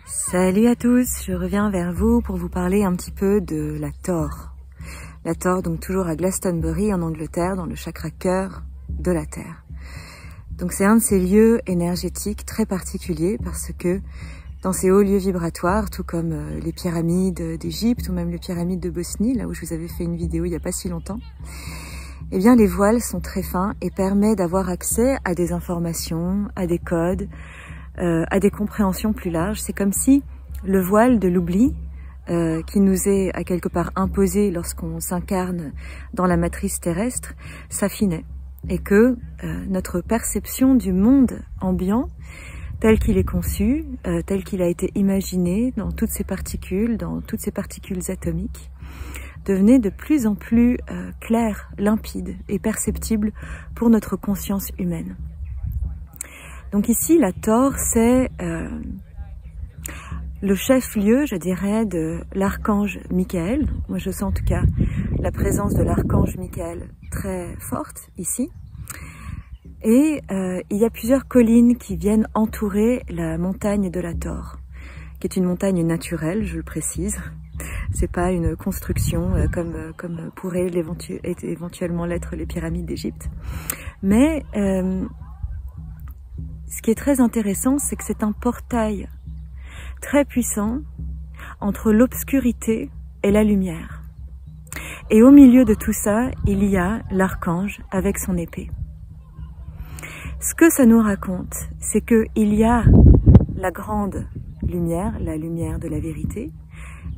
Salut à tous, je reviens vers vous pour vous parler un petit peu de la Thor. La Thor, donc toujours à Glastonbury en Angleterre, dans le chakra cœur de la Terre. Donc c'est un de ces lieux énergétiques très particuliers parce que dans ces hauts lieux vibratoires, tout comme les pyramides d'Égypte ou même les pyramides de Bosnie, là où je vous avais fait une vidéo il n'y a pas si longtemps, eh bien les voiles sont très fins et permettent d'avoir accès à des informations, à des codes, à des compréhensions plus larges. C'est comme si le voile de l'oubli qui nous est à quelque part imposé lorsqu'on s'incarne dans la matrice terrestre s'affinait et que notre perception du monde ambiant tel qu'il est conçu, tel qu'il a été imaginé dans toutes ces particules atomiques, devenait de plus en plus clair, limpide et perceptible pour notre conscience humaine. Donc ici, la Thor, c'est le chef-lieu, je dirais, de l'archange Michael. Moi, je sens en tout cas la présence de l'archange Michael très forte ici. Et il y a plusieurs collines qui viennent entourer la montagne de la Thor, qui est une montagne naturelle, je le précise. C'est pas une construction comme pourraient éventuellement l'être les pyramides d'Égypte. Mais ce qui est très intéressant, c'est que c'est un portail très puissant entre l'obscurité et la lumière. Et au milieu de tout ça, il y a l'archange avec son épée. Ce que ça nous raconte, c'est qu'il y a la grande lumière, la lumière de la vérité,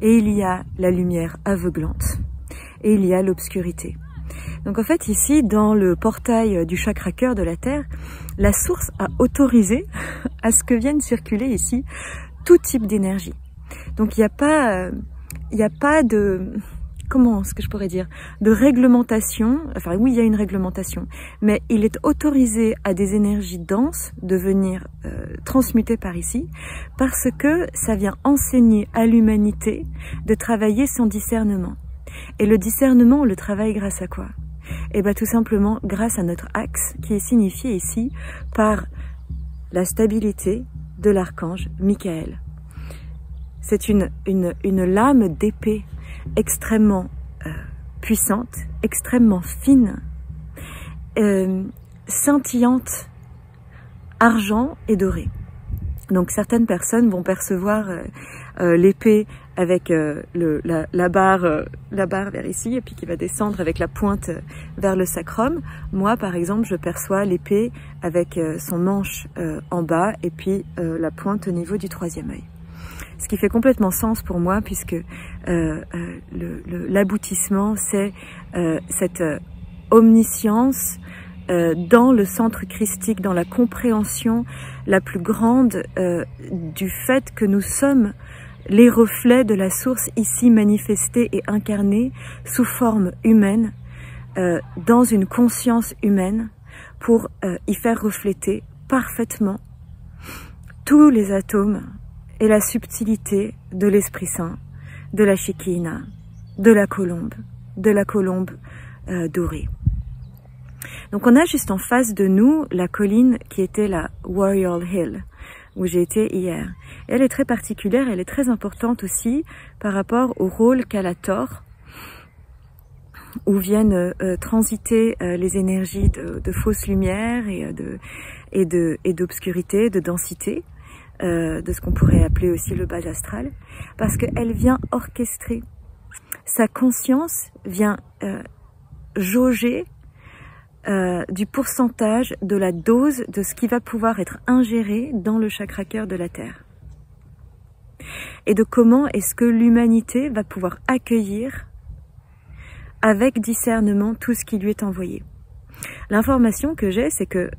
et il y a la lumière aveuglante, et il y a l'obscurité. Donc en fait ici, dans le portail du chakra cœur de la Terre, la source a autorisé à ce que vienne circuler ici tout type d'énergie. Donc il n'y a pas de, comment est-ce que je pourrais dire, de réglementation. Enfin oui, il y a une réglementation, mais il est autorisé à des énergies denses de venir transmuter par ici, parce que ça vient enseigner à l'humanité de travailler son discernement. Et le discernement, on le travaille grâce à quoi? Eh bien tout simplement grâce à notre axe qui est signifié ici par la stabilité de l'archange Michael. C'est une lame d'épée extrêmement puissante, extrêmement fine, scintillante, argent et doré. Donc certaines personnes vont percevoir l'épée avec la barre vers ici et puis qui va descendre avec la pointe vers le sacrum. Moi par exemple je perçois l'épée avec son manche en bas et puis la pointe au niveau du troisième œil. Ce qui fait complètement sens pour moi puisque l'aboutissement c'est cette omniscience dans le centre christique, dans la compréhension la plus grande du fait que nous sommes les reflets de la source ici manifestée et incarnée sous forme humaine, dans une conscience humaine, pour y faire refléter parfaitement tous les atomes et la subtilité de l'Esprit Saint, de la Shekinah, de la colombe dorée. Donc on a juste en face de nous la colline qui était la Warrior Hill, où j'ai été hier. Et elle est très particulière, elle est très importante aussi par rapport au rôle qu'a la Thor, où viennent transiter les énergies de fausse lumière et d'obscurité, de densité, de ce qu'on pourrait appeler aussi le bas astral, parce qu'elle vient orchestrer. Sa conscience vient jauger du pourcentage de la dose de ce qui va pouvoir être ingéré dans le chakra cœur de la Terre. Et de comment est-ce que l'humanité va pouvoir accueillir avec discernement tout ce qui lui est envoyé. L'information que j'ai, c'est que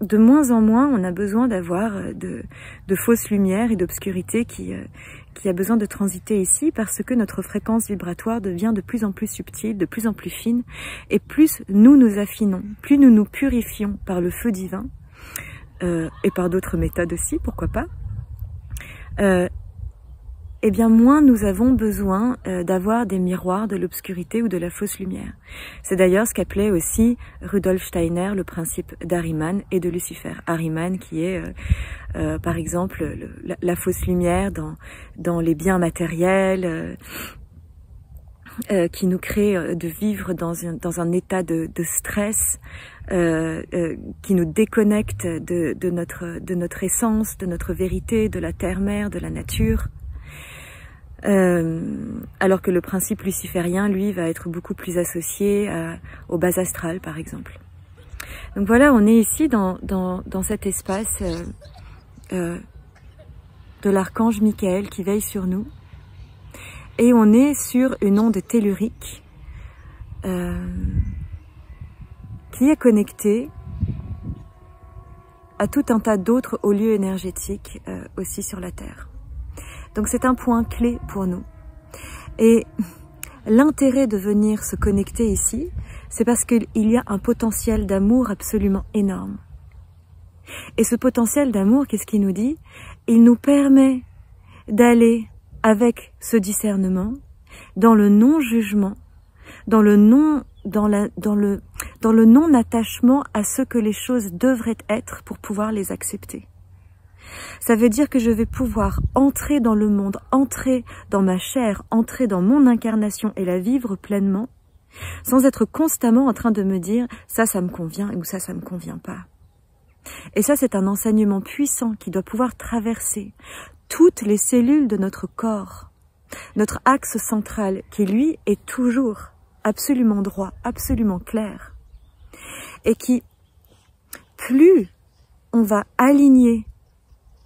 de moins en moins, on a besoin d'avoir de fausses lumières et d'obscurité qui a besoin de transiter ici parce que notre fréquence vibratoire devient de plus en plus subtile, de plus en plus fine, et plus nous nous affinons, plus nous nous purifions par le feu divin, et par d'autres méthodes aussi, pourquoi pas, eh bien moins nous avons besoin d'avoir des miroirs de l'obscurité ou de la fausse lumière. C'est d'ailleurs ce qu'appelait aussi Rudolf Steiner le principe d'Ahriman et de Lucifer. Ahriman qui est par exemple la fausse lumière dans les biens matériels, qui nous crée de vivre dans un état de stress, qui nous déconnecte de notre essence, de notre vérité, de la terre-mère, de la nature. Alors que le principe luciférien, lui, va être beaucoup plus associé au bas astral, par exemple. Donc voilà, on est ici dans cet espace de l'archange Michael qui veille sur nous. Et on est sur une onde tellurique qui est connectée à tout un tas d'autres hauts lieux énergétiques aussi sur la Terre. Donc c'est un point clé pour nous. Et l'intérêt de venir se connecter ici, c'est parce qu'il y a un potentiel d'amour absolument énorme. Et ce potentiel d'amour, qu'est-ce qu'il nous dit? Il nous permet d'aller avec ce discernement dans le non-jugement, dans le non-attachement à ce que les choses devraient être pour pouvoir les accepter. Ça veut dire que je vais pouvoir entrer dans le monde, entrer dans ma chair, entrer dans mon incarnation et la vivre pleinement, sans être constamment en train de me dire « ça, ça me convient » ou « ça, ça me convient pas ». Et ça, c'est un enseignement puissant qui doit pouvoir traverser toutes les cellules de notre corps, notre axe central qui, lui, est toujours absolument droit, absolument clair, et qui, plus on va aligner,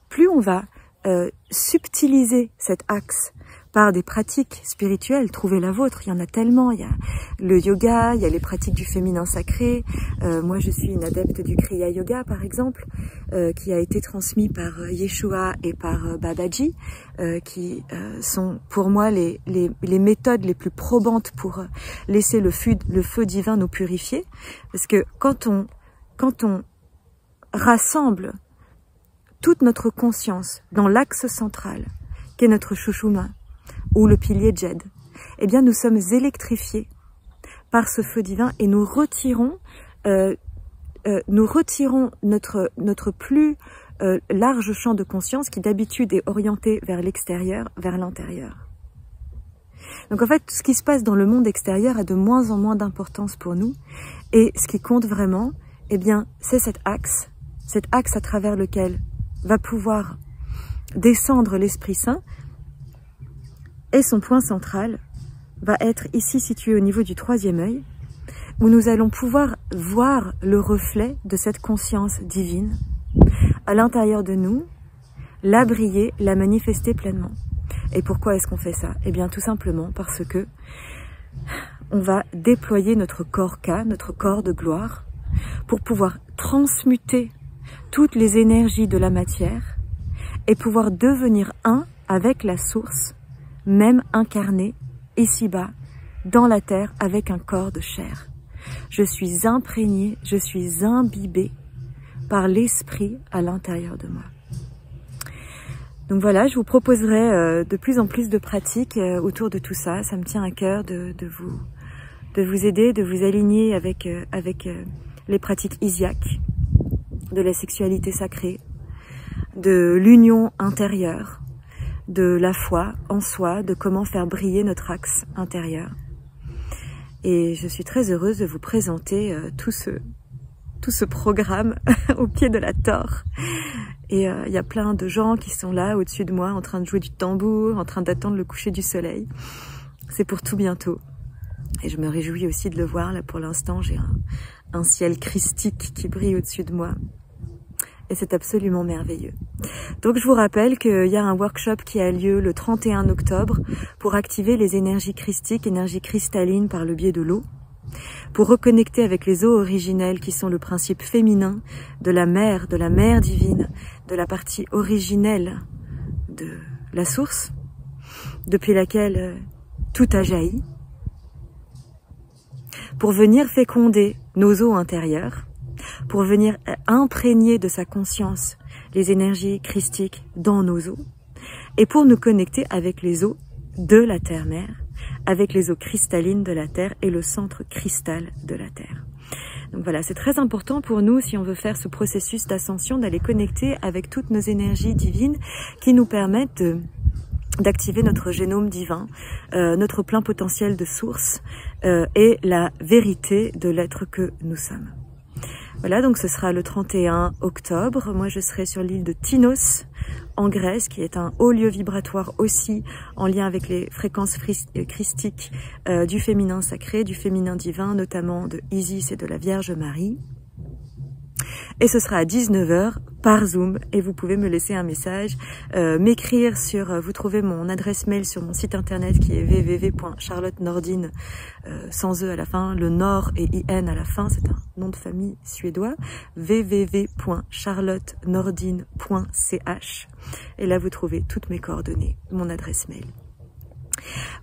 plus on va subtiliser cet axe par des pratiques spirituelles, trouvez la vôtre, il y en a tellement, il y a le yoga, il y a les pratiques du féminin sacré, moi je suis une adepte du Kriya Yoga par exemple, qui a été transmis par Yeshua et par Babaji, qui sont pour moi les méthodes les plus probantes pour laisser le feu divin nous purifier, parce que quand on rassemble toute notre conscience dans l'axe central, qu'est notre Shushuma, ou le pilier Djed, eh bien nous sommes électrifiés par ce feu divin et nous retirons notre plus large champ de conscience qui d'habitude est orienté vers l'extérieur, vers l'intérieur. Donc en fait, ce qui se passe dans le monde extérieur a de moins en moins d'importance pour nous, et ce qui compte vraiment, eh bien, c'est cet axe à travers lequel va pouvoir descendre l'Esprit Saint. Et son point central va être ici situé au niveau du troisième œil, où nous allons pouvoir voir le reflet de cette conscience divine à l'intérieur de nous, la briller, la manifester pleinement. Et pourquoi est-ce qu'on fait ça? Eh bien tout simplement parce que on va déployer notre corps K, notre corps de gloire, pour pouvoir transmuter toutes les énergies de la matière et pouvoir devenir un avec la source, même incarné, ici-bas, dans la terre, avec un corps de chair. Je suis imprégnée, je suis imbibée par l'esprit à l'intérieur de moi. Donc voilà, je vous proposerai de plus en plus de pratiques autour de tout ça. Ça me tient à cœur de vous aider, de vous aligner avec les pratiques isiaques, de la sexualité sacrée, de l'union intérieure, de la foi en soi, de comment faire briller notre axe intérieur. Et je suis très heureuse de vous présenter tout ce programme au pied de la Torre. Et il y a plein de gens qui sont là au-dessus de moi en train de jouer du tambour, en train d'attendre le coucher du soleil. C'est pour tout bientôt. Et je me réjouis aussi de le voir. Là pour l'instant, j'ai un ciel christique qui brille au-dessus de moi. Et c'est absolument merveilleux. Donc je vous rappelle qu'il y a un workshop qui a lieu le 31 octobre pour activer les énergies christiques, énergies cristallines par le biais de l'eau, pour reconnecter avec les eaux originelles qui sont le principe féminin de la mer divine, de la partie originelle de la source, depuis laquelle tout a jailli, pour venir féconder nos eaux intérieures, pour venir imprégner de sa conscience les énergies christiques dans nos eaux, et pour nous connecter avec les eaux de la Terre-Mère, avec les eaux cristallines de la Terre et le centre cristal de la Terre. Donc voilà, c'est très important pour nous, si on veut faire ce processus d'ascension, d'aller connecter avec toutes nos énergies divines qui nous permettent d'activer notre génome divin, notre plein potentiel de source et la vérité de l'être que nous sommes. Voilà, donc ce sera le 31 octobre. Moi, je serai sur l'île de Tinos, en Grèce, qui est un haut lieu vibratoire aussi, en lien avec les fréquences christiques du féminin sacré, du féminin divin, notamment de Isis et de la Vierge Marie. Et ce sera à 19 h par Zoom, et vous pouvez me laisser un message, m'écrire sur, vous trouvez mon adresse mail sur mon site internet qui est www.charlottenordine, sans E à la fin, le Nord et IN à la fin, c'est un nom de famille suédois, www.charlottenordine.ch, et là vous trouvez toutes mes coordonnées, mon adresse mail.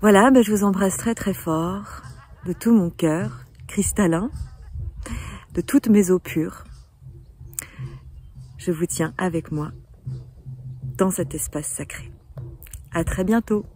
Voilà, ben je vous embrasse très très fort, de tout mon cœur cristallin, de toutes mes eaux pures. Je vous tiens avec moi dans cet espace sacré. À très bientôt.